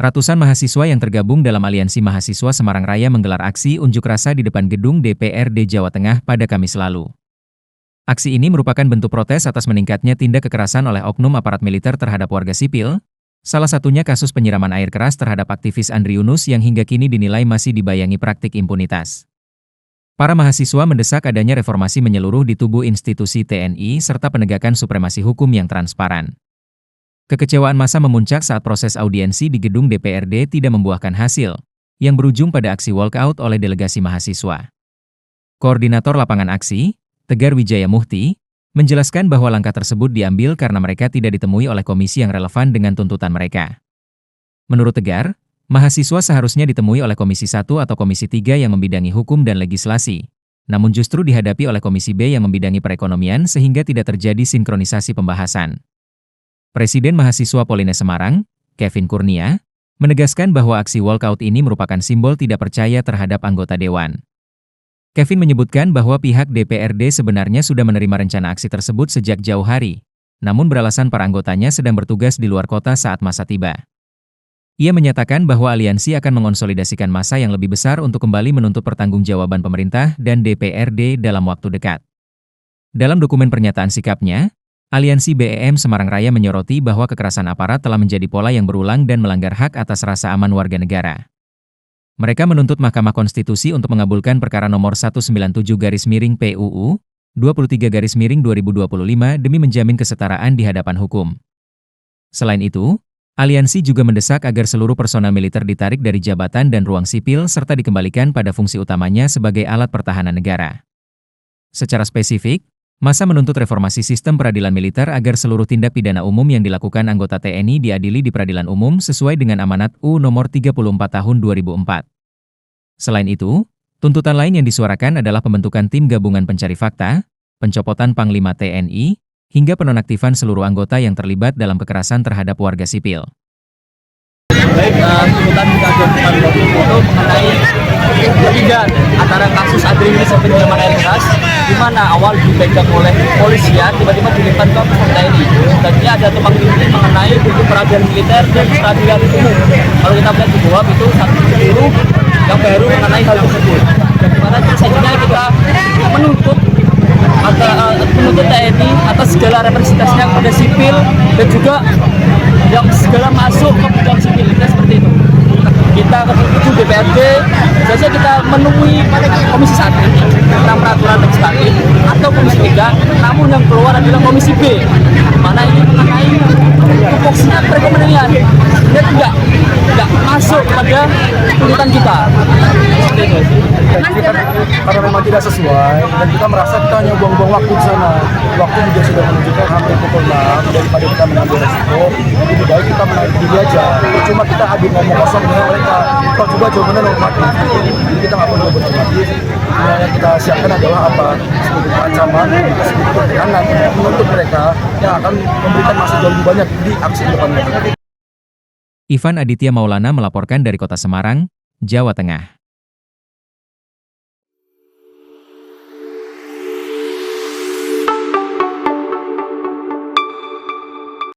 Ratusan mahasiswa yang tergabung dalam Aliansi Mahasiswa Semarang Raya menggelar aksi unjuk rasa di depan gedung DPRD Jawa Tengah pada Kamis lalu. Aksi ini merupakan bentuk protes atas meningkatnya tindak kekerasan oleh oknum aparat militer terhadap warga sipil, salah satunya kasus penyiraman air keras terhadap aktivis Andri Yunus yang hingga kini dinilai masih dibayangi praktik impunitas. Para mahasiswa mendesak adanya reformasi menyeluruh di tubuh institusi TNI serta penegakan supremasi hukum yang transparan. Kekecewaan massa memuncak saat proses audiensi di gedung DPRD tidak membuahkan hasil, yang berujung pada aksi walkout oleh delegasi mahasiswa. Koordinator lapangan aksi, Tegar Wijaya Muhti, menjelaskan bahwa langkah tersebut diambil karena mereka tidak ditemui oleh komisi yang relevan dengan tuntutan mereka. Menurut Tegar, mahasiswa seharusnya ditemui oleh Komisi 1 atau Komisi 3 yang membidangi hukum dan legislasi, namun justru dihadapi oleh Komisi B yang membidangi perekonomian sehingga tidak terjadi sinkronisasi pembahasan. Presiden Mahasiswa Polines Semarang, Kevin Kurnia, menegaskan bahwa aksi walkout ini merupakan simbol tidak percaya terhadap anggota dewan. Kevin menyebutkan bahwa pihak DPRD sebenarnya sudah menerima rencana aksi tersebut sejak jauh hari, namun beralasan para anggotanya sedang bertugas di luar kota saat masa tiba. Ia menyatakan bahwa aliansi akan mengonsolidasikan massa yang lebih besar untuk kembali menuntut pertanggungjawaban pemerintah dan DPRD dalam waktu dekat. Dalam dokumen pernyataan sikapnya, Aliansi BEM Semarang Raya menyoroti bahwa kekerasan aparat telah menjadi pola yang berulang dan melanggar hak atas rasa aman warga negara. Mereka menuntut Mahkamah Konstitusi untuk mengabulkan perkara nomor 197/PUU 23/2025 demi menjamin kesetaraan di hadapan hukum. Selain itu, aliansi juga mendesak agar seluruh personel militer ditarik dari jabatan dan ruang sipil serta dikembalikan pada fungsi utamanya sebagai alat pertahanan negara. Secara spesifik, massa menuntut reformasi sistem peradilan militer agar seluruh tindak pidana umum yang dilakukan anggota TNI diadili di peradilan umum sesuai dengan amanat UU Nomor 34 Tahun 2004. Selain itu, tuntutan lain yang disuarakan adalah pembentukan tim gabungan pencari fakta, pencopotan Panglima TNI, hingga penonaktifan seluruh anggota yang terlibat dalam kekerasan terhadap warga sipil. Baik, tuntutan itu mengenai perbedaan antara kasus Andri Yunus dan penyiraman air keras, di mana awal dipegang oleh polisian, tiba-tiba dilimpahkan ke TNI. Dan ini ada tumpang tindih mengenai peradilan militer dan peradilan umum. Kalau kita melihat di bawah itu satu guru yang baru mengenai hal tersebut. Dan di mana selanjutnya kita menuntut TNI atas segala representasinya kepada sipil dan juga yang segala masuk ke bidang sipil, seperti itu. Kita ke gedung DPRD, biasanya kita menemui Komisi 1 tentang peraturan legislatif atau Komisi 3, namun yang keluar adalah Komisi B, mana ini mengenai tupoksinya perekonomian, dia tidak masuk pada tuntutan kita. Seperti itu. Karena memang tidak sesuai dan kita merasa kita hanya buang-buang waktu di sana. Waktu juga sudah menunjukkan hampir pukul 6, daripada kita mengambil resiko, lebih baik kita menaik diri aja. Cuma kita adu ngomong kosong dengan mereka. Kalau juga jawabannya normatif. Jadi kita nggak perlu normatif. Yang kita siapkan adalah apa? Sebuah ancaman, sebuah tekanan menuntut mereka yang akan memberikan masa jauh lebih banyak di aksi depannya. Ivan Aditya Maulana melaporkan dari Kota Semarang, Jawa Tengah.